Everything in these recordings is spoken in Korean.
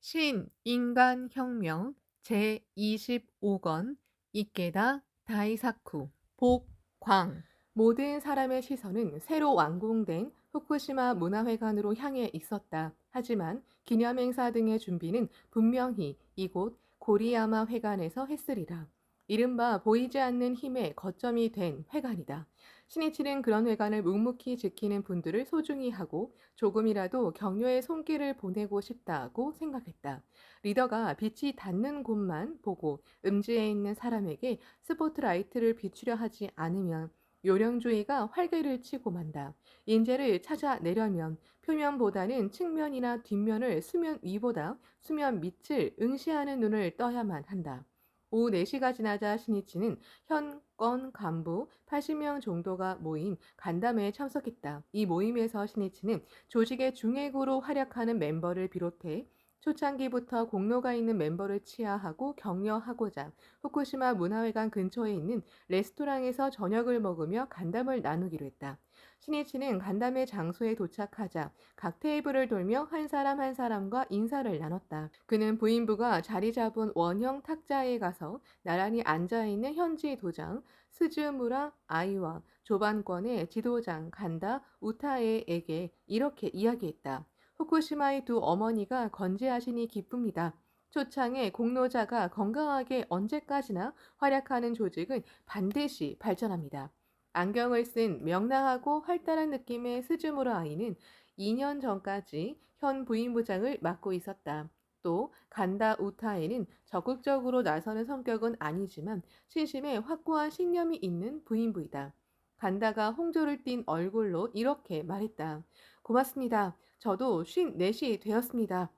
신인간혁명 제25권 이케다 다이사쿠 복광. 모든 사람의 시선은 새로 완공된 후쿠시마 문화회관으로 향해 있었다. 하지만 기념행사 등의 준비는 분명히 이곳 고리야마 회관에서 했으리라. 이른바 보이지 않는 힘의 거점이 된 회관이다. 신이치는 그런 회관을 묵묵히 지키는 분들을 소중히 하고 조금이라도 격려의 손길을 보내고 싶다고 생각했다. 리더가 빛이 닿는 곳만 보고 음지에 있는 사람에게 스포트라이트를 비추려 하지 않으면 요령주의가 활개를 치고 만다. 인재를 찾아내려면 표면보다는 측면이나 뒷면을 수면 위보다 수면 밑을 응시하는 눈을 떠야만 한다. 오후 4시가 지나자 신이치는 현권 간부 80명 정도가 모인 간담회에 참석했다. 이 모임에서 신이치는 조직의 중액으로 활약하는 멤버를 비롯해 초창기부터 공로가 있는 멤버를 치하하고 격려하고자 후쿠시마 문화회관 근처에 있는 레스토랑에서 저녁을 먹으며 간담을 나누기로 했다. 신이치는 간담회 장소에 도착하자 각 테이블을 돌며 한 사람 한 사람과 인사를 나눴다. 그는 부인부가 자리 잡은 원형 탁자에 가서 나란히 앉아있는 현지 도장 스즈무라 아이와 조반권의 지도장 간다 우타에에게 이렇게 이야기했다. 후쿠시마의 두 어머니가 건재하시니 기쁩니다. 초창에 공로자가 건강하게 언제까지나 활약하는 조직은 반드시 발전합니다. 안경을 쓴 명랑하고 활달한 느낌의 스즈무라 아이는 2년 전까지 현 부인부장을 맡고 있었다. 또 간다 우타에는 적극적으로 나서는 성격은 아니지만 신심에 확고한 신념이 있는 부인부이다. 간다가 홍조를 띤 얼굴로 이렇게 말했다. 고맙습니다. 저도 54시 되었습니다.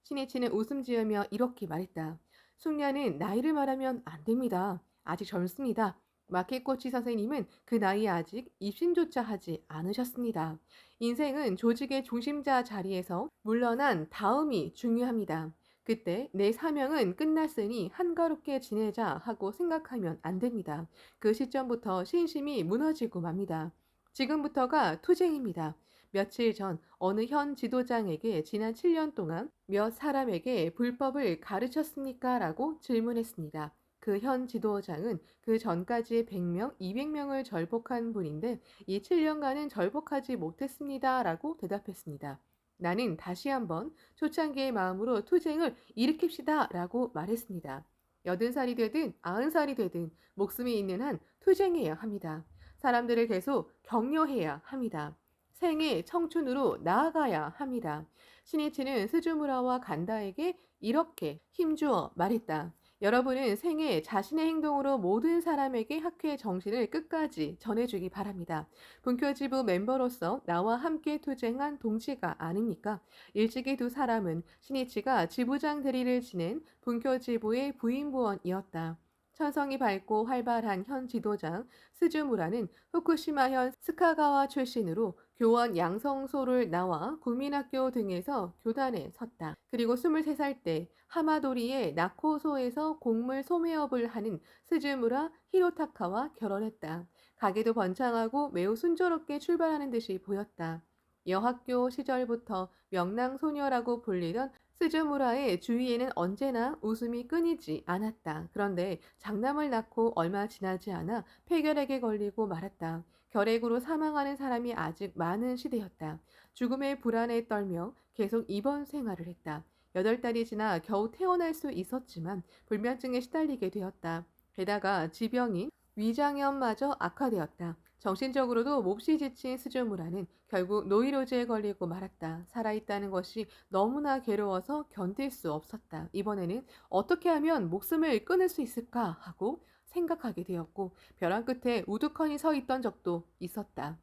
신이치는 웃음 지으며 이렇게 말했다. 숙녀는 나이를 말하면 안 됩니다. 아직 젊습니다. 마키코치 선생님은 그 나이에 아직 입신조차 하지 않으셨습니다. 인생은 조직의 중심자 자리에서 물러난 다음이 중요합니다. 그때 내 사명은 끝났으니 한가롭게 지내자 하고 생각하면 안 됩니다. 그 시점부터 신심이 무너지고 맙니다. 지금부터가 투쟁입니다. 며칠 전 어느 현 지도장에게 지난 7년 동안 몇 사람에게 불법을 가르쳤습니까? 라고 질문했습니다. 그 현 지도장은 그 전까지의 100명, 200명을 절복한 분인데 이 7년간은 절복하지 못했습니다. 라고 대답했습니다. 나는 다시 한번 초창기의 마음으로 투쟁을 일으킵시다. 라고 말했습니다. 80살이 되든 90살이 되든 목숨이 있는 한 투쟁해야 합니다. 사람들을 계속 격려해야 합니다. 생애 청춘으로 나아가야 합니다. 신이치는 스즈무라와 간다에게 이렇게 힘주어 말했다. 여러분은 생애 자신의 행동으로 모든 사람에게 학회의 정신을 끝까지 전해주기 바랍니다. 분교지부 멤버로서 나와 함께 투쟁한 동지가 아닙니까? 일찍이 두 사람은 신이치가 지부장 대리를 지낸 분교지부의 부임부원이었다. 천성이 밝고 활발한 현 지도장 스즈무라는 후쿠시마현 스카가와 출신으로 교원 양성소를 나와 국민학교 등에서 교단에 섰다. 그리고 23살 때 하마도리의 나코소에서 곡물 소매업을 하는 스즈무라 히로타카와 결혼했다. 가게도 번창하고 매우 순조롭게 출발하는 듯이 보였다. 여학교 시절부터 명랑소녀라고 불리던 스즈무라의 주위에는 언제나 웃음이 끊이지 않았다. 그런데 장남을 낳고 얼마 지나지 않아 폐결핵에 걸리고 말았다. 결핵으로 사망하는 사람이 아직 많은 시대였다. 죽음의 불안에 떨며 계속 입원 생활을 했다. 8달이 지나 겨우 퇴원할 수 있었지만 불면증에 시달리게 되었다. 게다가 지병인 위장염마저 악화되었다. 정신적으로도 몹시 지친 스즈무라는 결국 노이로제에 걸리고 말았다. 살아있다는 것이 너무나 괴로워서 견딜 수 없었다. 이번에는 어떻게 하면 목숨을 끊을 수 있을까 하고 생각하게 되었고 벼랑 끝에 우두커니 서 있던 적도 있었다.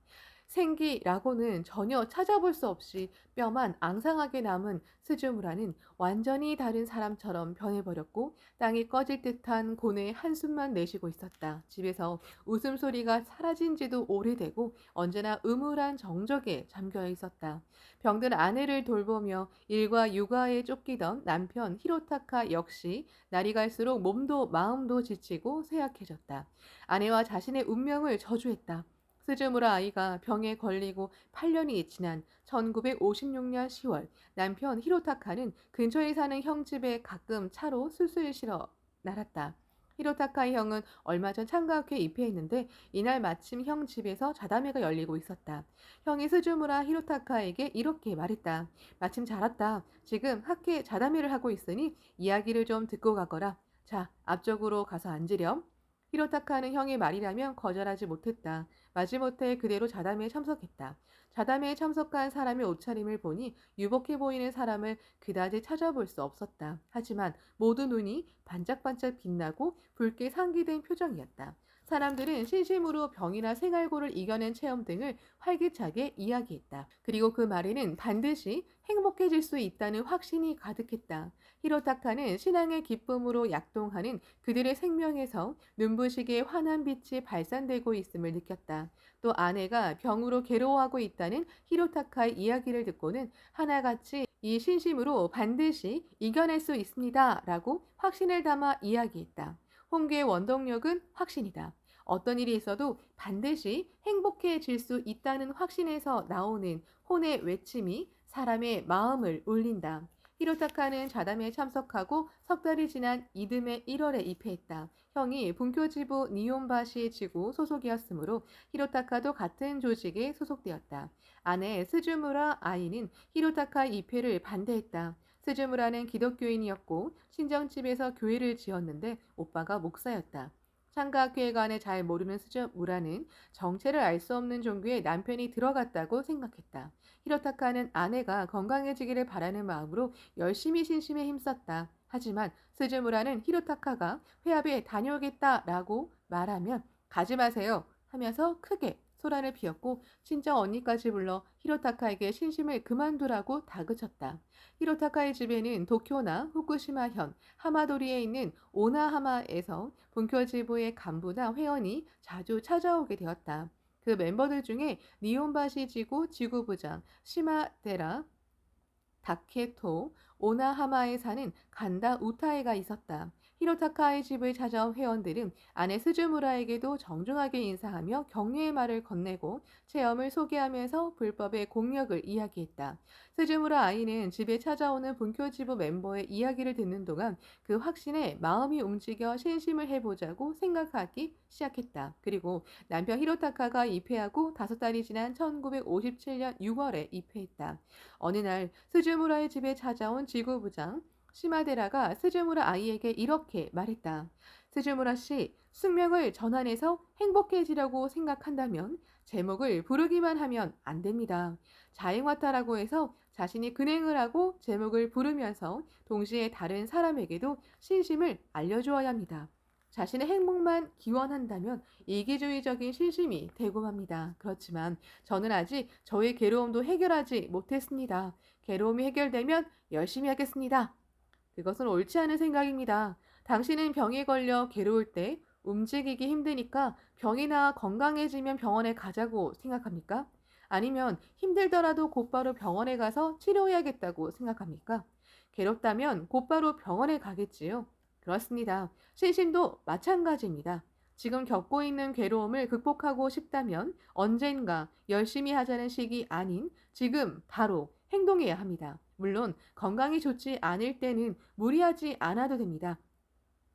생기라고는 전혀 찾아볼 수 없이 뼈만 앙상하게 남은 스즈무라는 완전히 다른 사람처럼 변해버렸고 땅이 꺼질 듯한 고뇌의 한숨만 내쉬고 있었다. 집에서 웃음소리가 사라진 지도 오래되고 언제나 음울한 정적에 잠겨 있었다. 병든 아내를 돌보며 일과 육아에 쫓기던 남편 히로타카 역시 날이 갈수록 몸도 마음도 지치고 쇠약해졌다. 아내와 자신의 운명을 저주했다. 스즈무라 아이가 병에 걸리고 8년이 지난 1956년 10월 남편 히로타카는 근처에 사는 형 집에 가끔 차로 술술 실어 날았다. 히로타카의 형은 얼마 전 창가학교에 입회했는데 이날 마침 형 집에서 자담회가 열리고 있었다. 형이 스즈무라 히로타카에게 이렇게 말했다. 마침 잘 왔다. 지금 학회 자담회를 하고 있으니 이야기를 좀 듣고 가거라. 자, 앞쪽으로 가서 앉으렴. 히로타카는 형의 말이라면 거절하지 못했다. 마지못해 그대로 자담회에 참석했다. 자담회에 참석한 사람의 옷차림을 보니 유복해 보이는 사람을 그다지 찾아볼 수 없었다. 하지만 모두 눈이 반짝반짝 빛나고 붉게 상기된 표정이었다. 사람들은 진심으로 병이나 생활고를 이겨낸 체험 등을 활기차게 이야기했다. 그리고 그 말에는 반드시 행복해질 수 있다는 확신이 가득했다. 히로타카는 신앙의 기쁨으로 약동하는 그들의 생명에서 눈부시게 환한 빛이 발산되고 있음을 느꼈다. 또 아내가 병으로 괴로워하고 있다는 히로타카의 이야기를 듣고는 하나같이 이 신심으로 반드시 이겨낼 수 있습니다. 라고 확신을 담아 이야기했다. 홍계의 원동력은 확신이다. 어떤 일이 있어도 반드시 행복해질 수 있다는 확신에서 나오는 혼의 외침이 사람의 마음을 울린다. 히로타카는 자담회에 참석하고 석 달이 지난 이듬해 1월에 입회했다. 형이 분교지부 니혼바시 지구 소속이었으므로 히로타카도 같은 조직에 소속되었다. 아내 스즈무라 아이는 히로타카 입회를 반대했다. 스즈무라는 기독교인이었고 친정집에서 교회를 지었는데 오빠가 목사였다. 창가학교에 관해 잘 모르는 스즈무라는 정체를 알 수 없는 종교에 남편이 들어갔다고 생각했다. 히로타카는 아내가 건강해지기를 바라는 마음으로 열심히 신심에 힘썼다. 하지만 스즈무라는 히로타카가 회합에 다녀오겠다라고 말하면 가지 마세요 하면서 크게 소란을 피웠고 친정 언니까지 불러 히로타카에게 신심을 그만두라고 다그쳤다. 히로타카의 집에는 도쿄나 후쿠시마현, 하마도리에 있는 오나하마에서 본교지부의 간부나 회원이 자주 찾아오게 되었다. 그 멤버들 중에 니혼바시 지구 지구부장 시마데라 다케토 오나하마에 사는 간다 우타에가 있었다. 히로타카의 집을 찾아온 회원들은 아내 스즈무라에게도 정중하게 인사하며 격려의 말을 건네고 체험을 소개하면서 불법의 공력을 이야기했다. 스즈무라 아이는 집에 찾아오는 분교지부 멤버의 이야기를 듣는 동안 그 확신에 마음이 움직여 신심을 해보자고 생각하기 시작했다. 그리고 남편 히로타카가 입회하고 5달이 지난 1957년 6월에 입회했다. 어느 날 스즈무라의 집에 찾아온 지구부장 시마데라가 스즈무라 아이에게 이렇게 말했다. 스즈무라 씨, 숙명을 전환해서 행복해지려고 생각한다면 제목을 부르기만 하면 안 됩니다. 자행와타라고 해서 자신이 근행을 하고 제목을 부르면서 동시에 다른 사람에게도 신심을 알려주어야 합니다. 자신의 행복만 기원한다면 이기주의적인 신심이 되고 맙니다. 그렇지만 저는 아직 저의 괴로움도 해결하지 못했습니다. 괴로움이 해결되면 열심히 하겠습니다. 그것은 옳지 않은 생각입니다. 당신은 병에 걸려 괴로울 때 움직이기 힘드니까 병이 나아 건강해지면 병원에 가자고 생각합니까? 아니면 힘들더라도 곧바로 병원에 가서 치료해야겠다고 생각합니까? 괴롭다면 곧바로 병원에 가겠지요. 그렇습니다. 신심도 마찬가지입니다. 지금 겪고 있는 괴로움을 극복하고 싶다면 언젠가 열심히 하자는 식이 아닌 지금 바로 행동해야 합니다. 물론 건강이 좋지 않을 때는 무리하지 않아도 됩니다.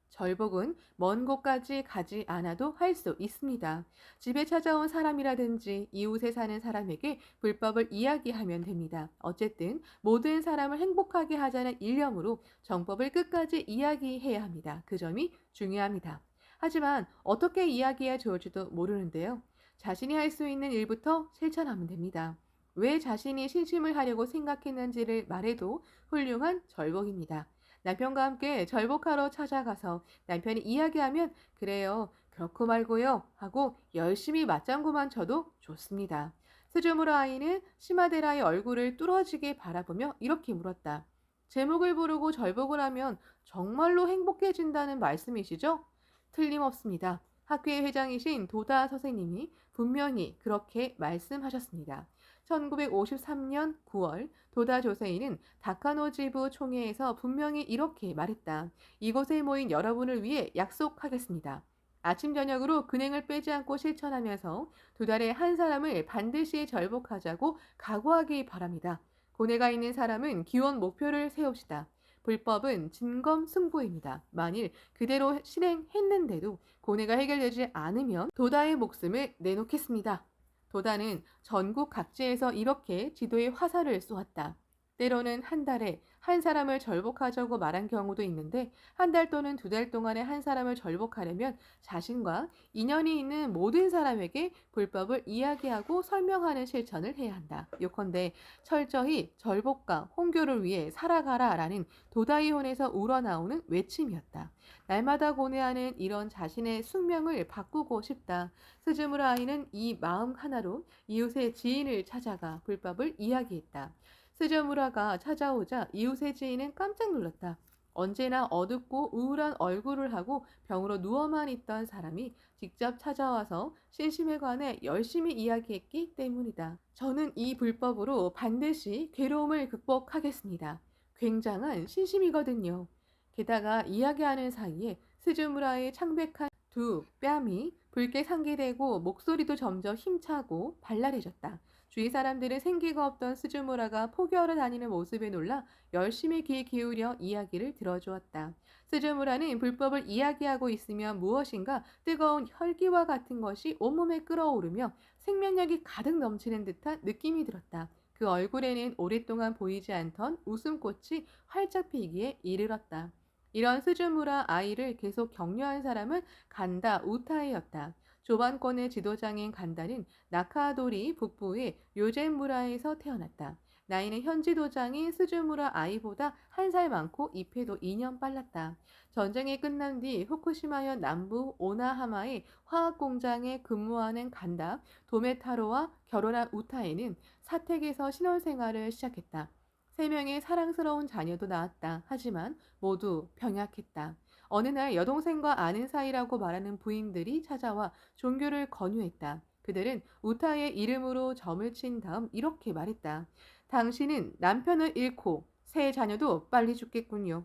절복은 먼 곳까지 가지 않아도 할 수 있습니다. 집에 찾아온 사람이라든지 이웃에 사는 사람에게 불법을 이야기하면 됩니다. 어쨌든 모든 사람을 행복하게 하자는 일념으로 정법을 끝까지 이야기해야 합니다. 그 점이 중요합니다. 하지만 어떻게 이야기해야 좋을지도 모르는데요. 자신이 할 수 있는 일부터 실천하면 됩니다. 왜 자신이 신심을 하려고 생각했는지를 말해도 훌륭한 절복입니다. 남편과 함께 절복하러 찾아가서 남편이 이야기하면 그래요, 그렇고 말고요 하고 열심히 맞장구만 쳐도 좋습니다. 스즈무라 아이는 시마데라의 얼굴을 뚫어지게 바라보며 이렇게 물었다. 제목을 부르고 절복을 하면 정말로 행복해진다는 말씀이시죠? 틀림없습니다. 학교의 회장이신 도다 선생님이 분명히 그렇게 말씀하셨습니다. 1953년 9월 도다 조세이는 다카노지부 총회에서 분명히 이렇게 말했다. 이곳에 모인 여러분을 위해 약속하겠습니다. 아침 저녁으로 근행을 빼지 않고 실천하면서 두 달에 한 사람을 반드시 절복하자고 각오하기 바랍니다. 고뇌가 있는 사람은 기원 목표를 세웁시다. 불법은 진검승부입니다. 만일 그대로 실행했는데도 고뇌가 해결되지 않으면 도다의 목숨을 내놓겠습니다. 도다는 전국 각지에서 이렇게 지도에 화살을 쏘았다. 때로는 한 달에 한 사람을 절복하자고 말한 경우도 있는데 한 달 또는 두 달 동안에 한 사람을 절복하려면 자신과 인연이 있는 모든 사람에게 불법을 이야기하고 설명하는 실천을 해야 한다. 요컨대 철저히 절복과 홍교를 위해 살아가라라는 도다이혼에서 우러나오는 외침이었다. 날마다 고뇌하는 이런 자신의 숙명을 바꾸고 싶다. 스즈무라 아이는 이 마음 하나로 이웃의 지인을 찾아가 불법을 이야기했다. 스즈무라가 찾아오자 이웃의 지인은 깜짝 놀랐다. 언제나 어둡고 우울한 얼굴을 하고 병으로 누워만 있던 사람이 직접 찾아와서 신심에 관해 열심히 이야기했기 때문이다. 저는 이 불법으로 반드시 괴로움을 극복하겠습니다. 굉장한 신심이거든요. 게다가 이야기하는 사이에 스즈무라의 창백한 두 뺨이 붉게 상기되고 목소리도 점점 힘차고 발랄해졌다. 주위 사람들은 생기가 없던 스즈무라가 포교하러 다니는 모습에 놀라 열심히 귀 기울여 이야기를 들어주었다. 스즈무라는 불법을 이야기하고 있으면 무엇인가 뜨거운 혈기와 같은 것이 온몸에 끓어오르며 생명력이 가득 넘치는 듯한 느낌이 들었다. 그 얼굴에는 오랫동안 보이지 않던 웃음꽃이 활짝 피기에 이르렀다. 이런 스즈무라 아이를 계속 격려한 사람은 간다 우타에였다. 조반권의 지도장인 간다는 나카도리 북부의 요젠무라에서 태어났다. 나이는 현지 도장인 스즈무라 아이보다 한 살 많고 입회도 2년 빨랐다. 전쟁이 끝난 뒤 후쿠시마현 남부 오나하마의 화학공장에 근무하는 간다 도메타로와 결혼한 우타에는 사택에서 신혼생활을 시작했다. 3명의 사랑스러운 자녀도 낳았다. 하지만 모두 병약했다. 어느 날 여동생과 아는 사이라고 말하는 부인들이 찾아와 종교를 권유했다. 그들은 우타의 이름으로 점을 친 다음 이렇게 말했다. 당신은 남편을 잃고 새 자녀도 빨리 죽겠군요.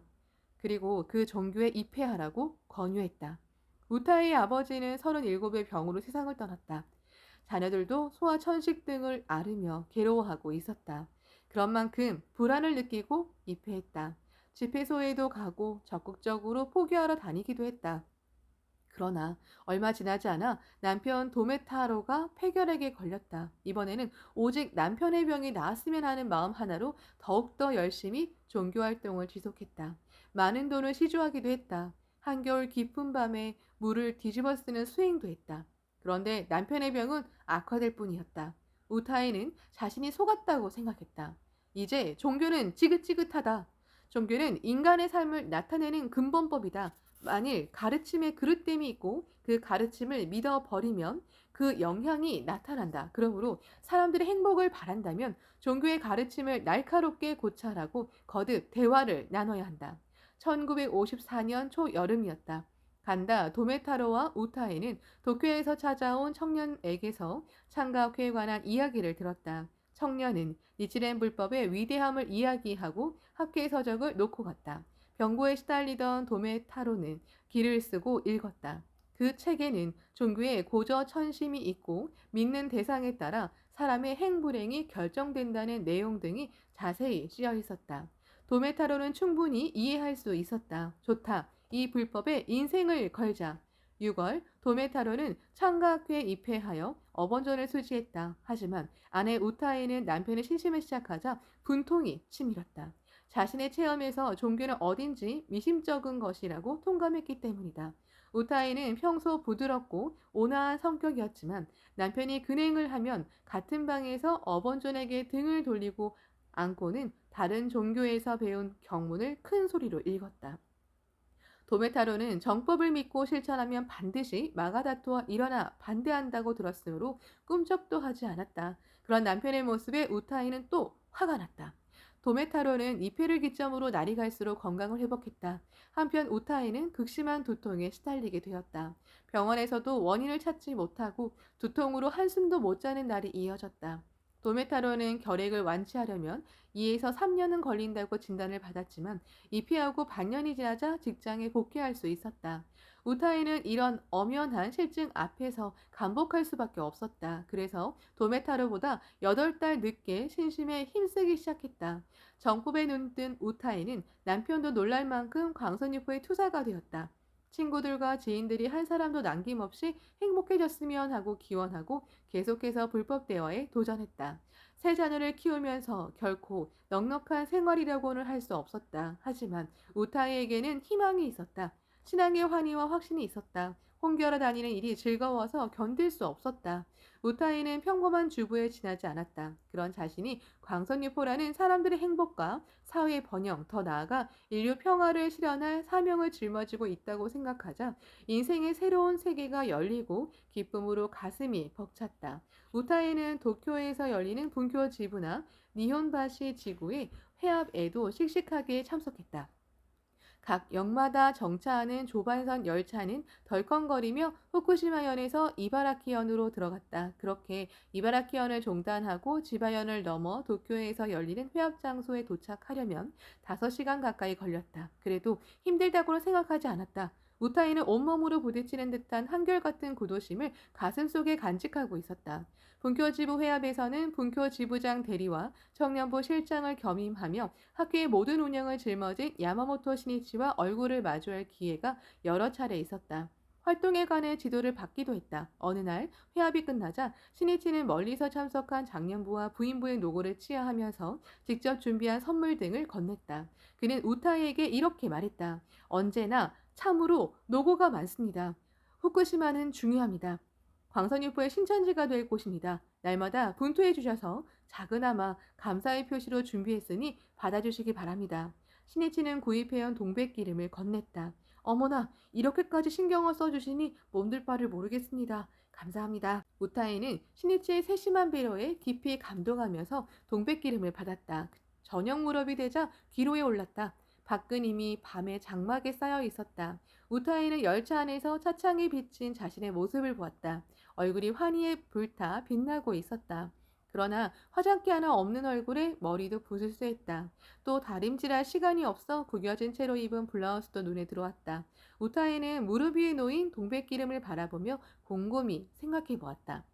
그리고 그 종교에 입회하라고 권유했다. 우타의 아버지는 37의 병으로 세상을 떠났다. 자녀들도 소아천식 등을 앓으며 괴로워하고 있었다. 그런 만큼 불안을 느끼고 입회했다. 집회소에도 가고 적극적으로 포교하러 다니기도 했다. 그러나 얼마 지나지 않아 남편 도메타로가 폐결핵에 걸렸다. 이번에는 오직 남편의 병이 나았으면 하는 마음 하나로 더욱더 열심히 종교활동을 지속했다. 많은 돈을 시주하기도 했다. 한겨울 깊은 밤에 물을 뒤집어 쓰는 수행도 했다. 그런데 남편의 병은 악화될 뿐이었다. 우타이는 자신이 속았다고 생각했다. 이제 종교는 지긋지긋하다. 종교는 인간의 삶을 나타내는 근본법이다. 만일 가르침에 그릇됨이 있고 그 가르침을 믿어버리면 그 영향이 나타난다. 그러므로 사람들의 행복을 바란다면 종교의 가르침을 날카롭게 고찰하고 거듭 대화를 나눠야 한다. 1954년 초여름이었다. 간다 도메타로와 우타에는 도쿄에서 찾아온 청년에게서 창각회에 관한 이야기를 들었다. 청년은 니치렌 불법의 위대함을 이야기하고 학회 서적을 놓고 갔다. 병고에 시달리던 도메타로는 길을 쓰고 읽었다. 그 책에는 종교의 고저천심이 있고 믿는 대상에 따라 사람의 행불행이 결정된다는 내용 등이 자세히 쓰여 있었다. 도메타로는 충분히 이해할 수 있었다. 좋다. 이 불법에 인생을 걸자. 6월 도메타로는 창가학회에 입회하여 어번전을 수지했다. 하지만 아내 우타에는 남편의 신심을 시작하자 분통이 치밀었다. 자신의 체험에서 종교는 어딘지 미심쩍은 것이라고 통감했기 때문이다. 우타이는 평소 부드럽고 온화한 성격이었지만 남편이 근행을 하면 같은 방에서 어번존에게 등을 돌리고 안고는 다른 종교에서 배운 경문을 큰 소리로 읽었다. 도메타로는 정법을 믿고 실천하면 반드시 마가다토와 일어나 반대한다고 들었으므로 꿈쩍도 하지 않았다. 그런 남편의 모습에 우타이는 또 화가 났다. 도메타로는 입회를 기점으로 날이 갈수록 건강을 회복했다. 한편 우타이는 극심한 두통에 시달리게 되었다. 병원에서도 원인을 찾지 못하고 두통으로 한숨도 못 자는 날이 이어졌다. 도메타로는 결핵을 완치하려면 2에서 3년은 걸린다고 진단을 받았지만 입회하고 반년이 지나자 직장에 복귀할 수 있었다. 우타이는 이런 엄연한 실증 앞에서 감복할 수밖에 없었다. 그래서 도메타로보다 8달 늦게 신심에 힘쓰기 시작했다. 정법에 눈뜬 우타이는 남편도 놀랄 만큼 광선유포의 투사가 되었다. 친구들과 지인들이 한 사람도 남김없이 행복해졌으면 하고 기원하고 계속해서 불법 대화에 도전했다. 세 자녀를 키우면서 결코 넉넉한 생활이라고는 할 수 없었다. 하지만 우타이에게는 희망이 있었다. 신앙의 환희와 확신이 있었다. 홍교하러 다니는 일이 즐거워서 견딜 수 없었다. 우타이는 평범한 주부에 지나지 않았다. 그런 자신이 광선유포라는 사람들의 행복과 사회의 번영, 더 나아가 인류 평화를 실현할 사명을 짊어지고 있다고 생각하자 인생의 새로운 세계가 열리고 기쁨으로 가슴이 벅찼다. 우타이는 도쿄에서 열리는 분교 지부나 니혼바시 지구의 회합에도 씩씩하게 참석했다. 각 역마다 정차하는 조반선 열차는 덜컹거리며 후쿠시마현에서 이바라키현으로 들어갔다. 그렇게 이바라키현을 종단하고 지바현을 넘어 도쿄에서 열리는 회합 장소에 도착하려면 5시간 가까이 걸렸다. 그래도 힘들다고는 생각하지 않았다. 우타이는 온몸으로 부딪히는 듯한 한결같은 구도심을 가슴속에 간직하고 있었다. 분교지부 회합에서는 분교지부장 대리와 청년부 실장을 겸임하며 학교의 모든 운영을 짊어진 야마모토 시니치와 얼굴을 마주할 기회가 여러 차례 있었다. 활동에 관해 지도를 받기도 했다. 어느 날 회합이 끝나자 시니치는 멀리서 참석한 장년부와 부인부의 노고를 치하하면서 직접 준비한 선물 등을 건넸다. 그는 우타이에게 이렇게 말했다. 언제나 참으로 노고가 많습니다. 후쿠시마는 중요합니다. 광선유포의 신천지가 될 곳입니다. 날마다 분투해 주셔서 작은아마 감사의 표시로 준비했으니 받아주시기 바랍니다. 신이치는 구입해온 동백기름을 건넸다. 어머나, 이렇게까지 신경을 써주시니 몸둘 바를 모르겠습니다. 감사합니다. 우타이는 신이치의 세심한 배려에 깊이 감동하면서 동백기름을 받았다. 저녁 무렵이 되자 기로에 올랐다. 밖은 이미 밤에 장막에 쌓여 있었다. 우타이는 열차 안에서 차창에 비친 자신의 모습을 보았다. 얼굴이 환희에 불타 빛나고 있었다. 그러나 화장기 하나 없는 얼굴에 머리도 부스스했다. 또 다림질할 시간이 없어 구겨진 채로 입은 블라우스도 눈에 들어왔다. 우타이는 무릎 위에 놓인 동백기름을 바라보며 곰곰이 생각해 보았다.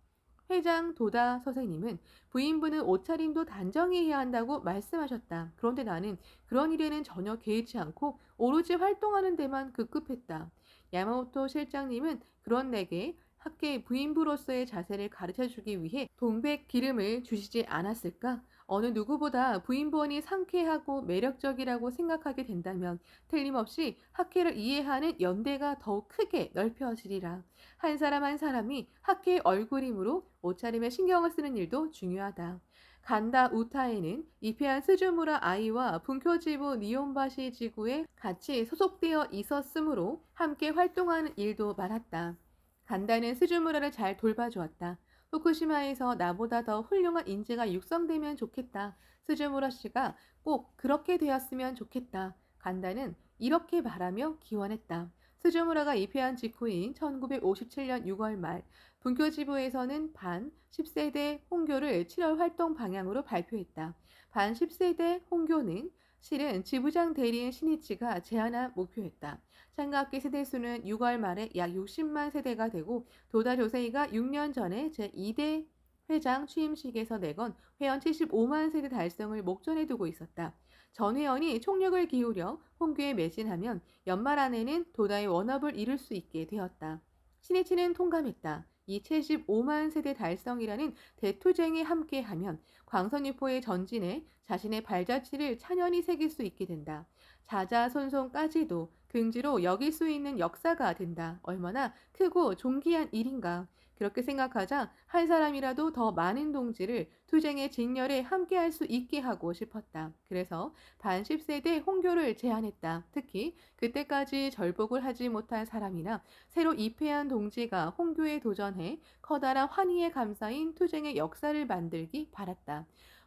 회장 도다 선생님은 부인부는 옷차림도 단정히 해야 한다고 말씀하셨다. 그런데 나는 그런 일에는 전혀 개의치 않고 오로지 활동하는 데만 급급했다. 야마모토 실장님은 그런 내게 학계의 부인부로서의 자세를 가르쳐주기 위해 동백 기름을 주시지 않았을까? 어느 누구보다 부인부원이 상쾌하고 매력적이라고 생각하게 된다면 틀림없이 학회를 이해하는 연대가 더욱 크게 넓혀지리라. 한 사람 한 사람이 학회의 얼굴이므로 옷차림에 신경을 쓰는 일도 중요하다. 간다 우타에는 이페한 스즈무라 아이와 분교지부 니온바시 지구에 같이 소속되어 있었으므로 함께 활동하는 일도 많았다. 간다는 스즈무라를 잘 돌봐주었다. 후쿠시마에서 나보다 더 훌륭한 인재가 육성되면 좋겠다. 스즈무라 씨가 꼭 그렇게 되었으면 좋겠다. 간다는 이렇게 말하며 기원했다. 스즈무라가 입회한 직후인 1957년 6월 말 분교지부에서는 반 10세대 홍교를 7월 활동 방향으로 발표했다. 반 10세대 홍교는 실은 지부장 대리인 신이치가 제안한 목표였다. 창가학기 세대수는 6월 말에 약 60만 세대가 되고 도다 조세이가 6년 전에 제2대 회장 취임식에서 내건 회원 75만 세대 달성을 목전에 두고 있었다. 전 회원이 총력을 기울여 홍교에 매진하면 연말 안에는 도다의 원업을 이룰 수 있게 되었다. 신이치는 통감했다. 이 75만 세대 달성이라는 대투쟁에 함께하면 광선유포의 전진에 자신의 발자취를 찬연히 새길 수 있게 된다. 자자손손까지도 긍지로 여길 수 있는 역사가 된다. 얼마나 크고 존귀한 일인가. 그렇게 생각하자 한 사람이라도 더 많은 동지를 투쟁의 진열에 함께할 수 있게 하고 싶었다. 그래서 반 10세대 홍교를 제안했다. 특히 그때까지 절복을 하지 못한 사람이나 새로 입회한 동지가 홍교에 도전해 커다란 환희의 감사인 투쟁의 역사를 만들기 바랐다.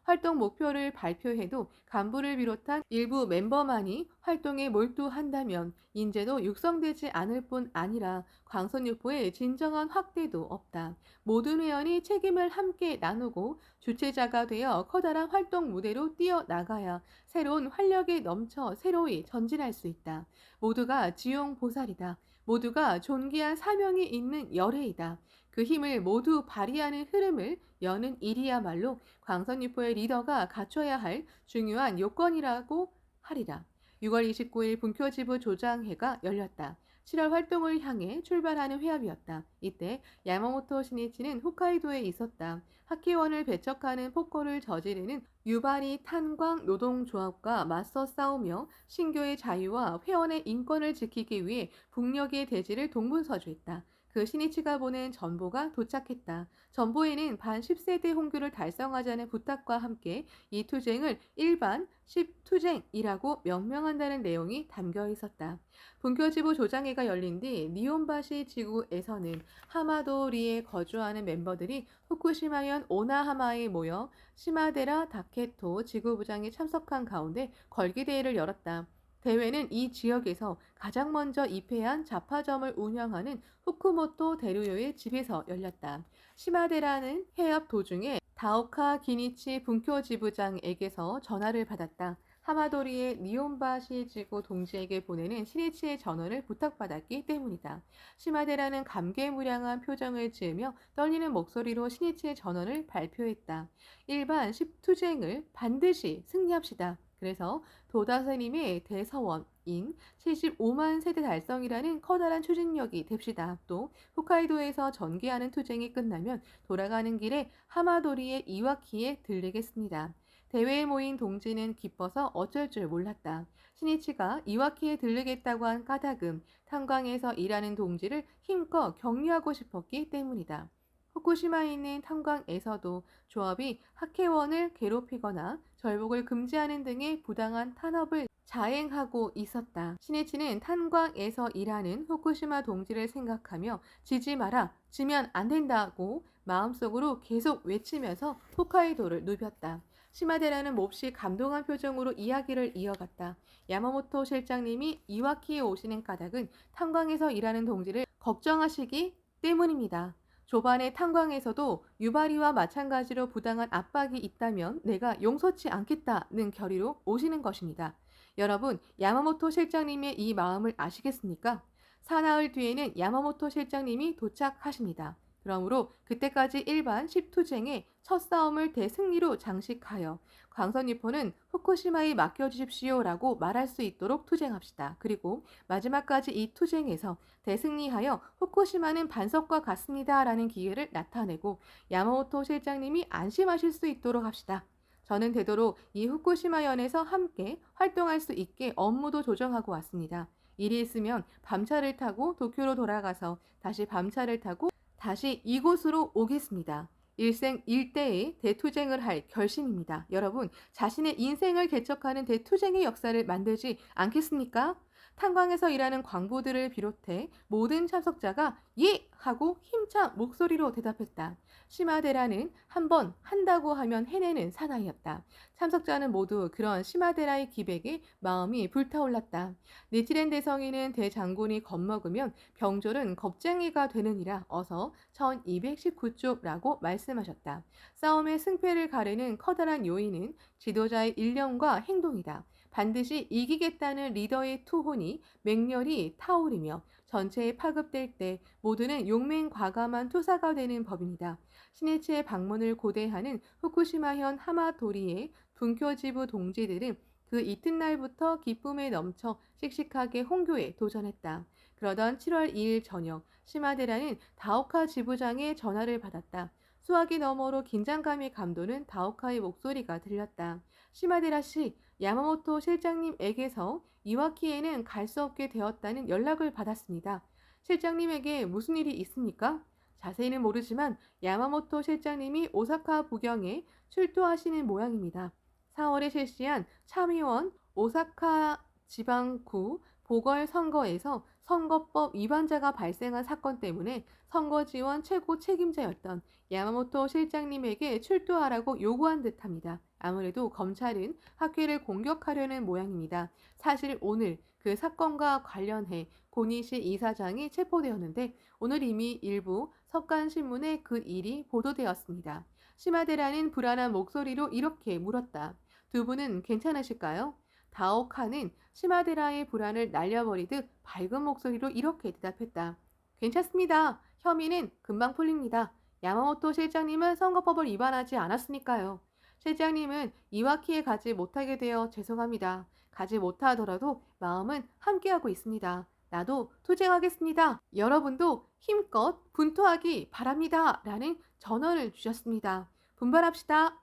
활동 목표를 발표해도 간부를 비롯한 일부 멤버만이 활동에 몰두한다면 인재도 육성되지 않을 뿐 아니라 광선유포의 진정한 확대도 없다. 모든 회원이 책임을 함께 나누고 주체자가 되어 커다란 활동 무대로 뛰어나가야 새로운 활력에 넘쳐 새로이 전진할 수 있다. 모두가 지용보살이다. 모두가 존귀한 사명이 있는 열애이다. 그 힘을 모두 발휘하는 흐름을 여는 일이야말로 광선유포의 리더가 갖춰야 할 중요한 요건이라고 하리라. 6월 29일 분표지부 조장회가 열렸다. 7월 활동을 향해 출발하는 회합이었다. 이때 야마모토 신이치는 홋카이도에 있었다. 학회원을 배척하는 폭거를 저지르는 유바리 탄광 노동조합과 맞서 싸우며 신교의 자유와 회원의 인권을 지키기 위해 북녘의 대지를 동분서주했다. 그 신이치가 보낸 전보가 도착했다. 전보에는 반 10세대 홍교를 달성하자는 부탁과 함께 이 투쟁을 일반 10투쟁이라고 명명한다는 내용이 담겨 있었다. 분교지부 조장회가 열린 뒤 니혼바시 지구에서는 하마도리에 거주하는 멤버들이 후쿠시마현 오나하마에 모여 시마데라 다케토 지구부장이 참석한 가운데 걸기대회를 열었다. 대회는 이 지역에서 가장 먼저 입회한 잡화점을 운영하는 후쿠모토 데루요의 집에서 열렸다. 시마데라는 해협 도중에 다오카 기니치 분교지부장에게서 전화를 받았다. 하마도리의 니혼바시 지구 동지에게 보내는 시니치의 전원을 부탁받았기 때문이다. 시마데라는 감개무량한 표정을 지으며 떨리는 목소리로 시니치의 전원을 발표했다. 일반 10투쟁을 반드시 승리합시다. 그래서 도다스님의 대서원인 75만 세대 달성이라는 커다란 추진력이 됩시다. 또 홋카이도에서 전개하는 투쟁이 끝나면 돌아가는 길에 하마도리의 이와키에 들르겠습니다. 대회에 모인 동지는 기뻐서 어쩔 줄 몰랐다. 시니치가 이와키에 들르겠다고 한 까닭은 탄광에서 일하는 동지를 힘껏 격려하고 싶었기 때문이다. 후쿠시마에 있는 탄광에서도 조합이 학회원을 괴롭히거나 절복을 금지하는 등의 부당한 탄압을 자행하고 있었다. 시니치는 탄광에서 일하는 후쿠시마 동지를 생각하며 지지 마라, 지면 안 된다고 마음속으로 계속 외치면서 홋카이도를 누볐다. 시마데라는 몹시 감동한 표정으로 이야기를 이어갔다. 야마모토 실장님이 이와키에 오시는 까닭은 탄광에서 일하는 동지를 걱정하시기 때문입니다. 조반의 탄광에서도 유바리와 마찬가지로 부당한 압박이 있다면 내가 용서치 않겠다는 결의로 오시는 것입니다. 여러분, 야마모토 실장님의 이 마음을 아시겠습니까? 사나흘 뒤에는 야마모토 실장님이 도착하십니다. 그러므로 그때까지 일반 10투쟁의 첫 싸움을 대승리로 장식하여 광선유포는 후쿠시마에 맡겨주십시오라고 말할 수 있도록 투쟁합시다. 그리고 마지막까지 이 투쟁에서 대승리하여 후쿠시마는 반석과 같습니다 라는 기회를 나타내고 야마모토 실장님이 안심하실 수 있도록 합시다. 저는 되도록 이 후쿠시마현에서 함께 활동할 수 있게 업무도 조정하고 왔습니다. 일이 있으면 밤차를 타고 도쿄로 돌아가서 다시 밤차를 타고 다시 이곳으로 오겠습니다. 일생일대의 대투쟁을 할 결심입니다. 여러분, 자신의 인생을 개척하는 대투쟁의 역사를 만들지 않겠습니까? 탄광에서 일하는 광부들을 비롯해 모든 참석자가 예! 하고 힘찬 목소리로 대답했다. 시마데라는 한번 한다고 하면 해내는 사나이였다. 참석자는 모두 그런 시마데라의 기백에 마음이 불타올랐다. 니치렌 대성이는 대장군이 겁먹으면 병졸은 겁쟁이가 되느니라 어서 1219쪽라고 말씀하셨다. 싸움의 승패를 가르는 커다란 요인은 지도자의 일념과 행동이다. 반드시 이기겠다는 리더의 투혼이 맹렬히 타오르며 전체에 파급될 때 모두는 용맹과감한 투사가 되는 법입니다. 시니치의 방문을 고대하는 후쿠시마현 하마도리의 분교지부 동지들은 그 이튿날부터 기쁨에 넘쳐 씩씩하게 홍교에 도전했다. 그러던 7월 2일 저녁 시마데라는 다오카 지부장의 전화를 받았다. 수화기 너머로 긴장감이 감도는 다오카의 목소리가 들렸다. 시마데라 씨, 야마모토 실장님에게서 이와키에는 갈 수 없게 되었다는 연락을 받았습니다. 실장님에게 무슨 일이 있습니까? 자세히는 모르지만 야마모토 실장님이 오사카 부경에 출두하시는 모양입니다. 4월에 실시한 참의원 오사카 지방구 보궐선거에서 선거법 위반자가 발생한 사건 때문에 선거 지원 최고 책임자였던 야마모토 실장님에게 출두하라고 요구한 듯합니다. 아무래도 검찰은 학회를 공격하려는 모양입니다. 사실 오늘 그 사건과 관련해 고니시 이사장이 체포되었는데 오늘 이미 일부 석간신문에 그 일이 보도되었습니다. 시마데라는 불안한 목소리로 이렇게 물었다. 두 분은 괜찮으실까요? 다오카는 시마데라의 불안을 날려버리듯 밝은 목소리로 이렇게 대답했다. 괜찮습니다. 혐의는 금방 풀립니다. 야마모토 실장님은 선거법을 위반하지 않았으니까요. 실장님은 이와키에 가지 못하게 되어 죄송합니다. 가지 못하더라도 마음은 함께하고 있습니다. 나도 투쟁하겠습니다. 여러분도 힘껏 분투하기 바랍니다. 라는 전언을 주셨습니다. 분발합시다.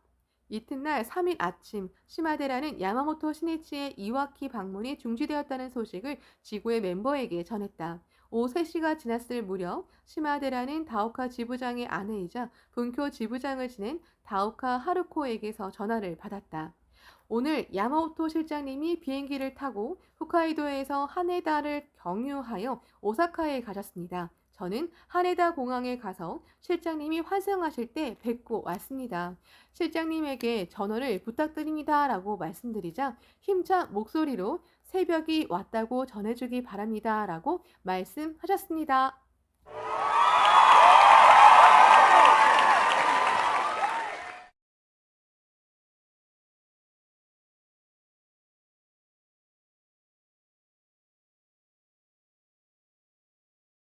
이튿날 3일 아침 시마데라는 야마모토 시니치의 이와키 방문이 중지되었다는 소식을 지구의 멤버에게 전했다. 오후 3시가 지났을 무렵 시마데라는 다오카 지부장의 아내이자 분쿄 지부장을 지낸 다오카 하루코에게서 전화를 받았다. 오늘 야마모토 실장님이 비행기를 타고 홋카이도에서 하네다를 경유하여 오사카에 가셨습니다. 저는 하네다 공항에 가서 실장님이 환승하실 때 뵙고 왔습니다. 실장님에게 전화를 부탁드립니다. 라고 말씀드리자 힘찬 목소리로 새벽이 왔다고 전해주기 바랍니다. 라고 말씀하셨습니다.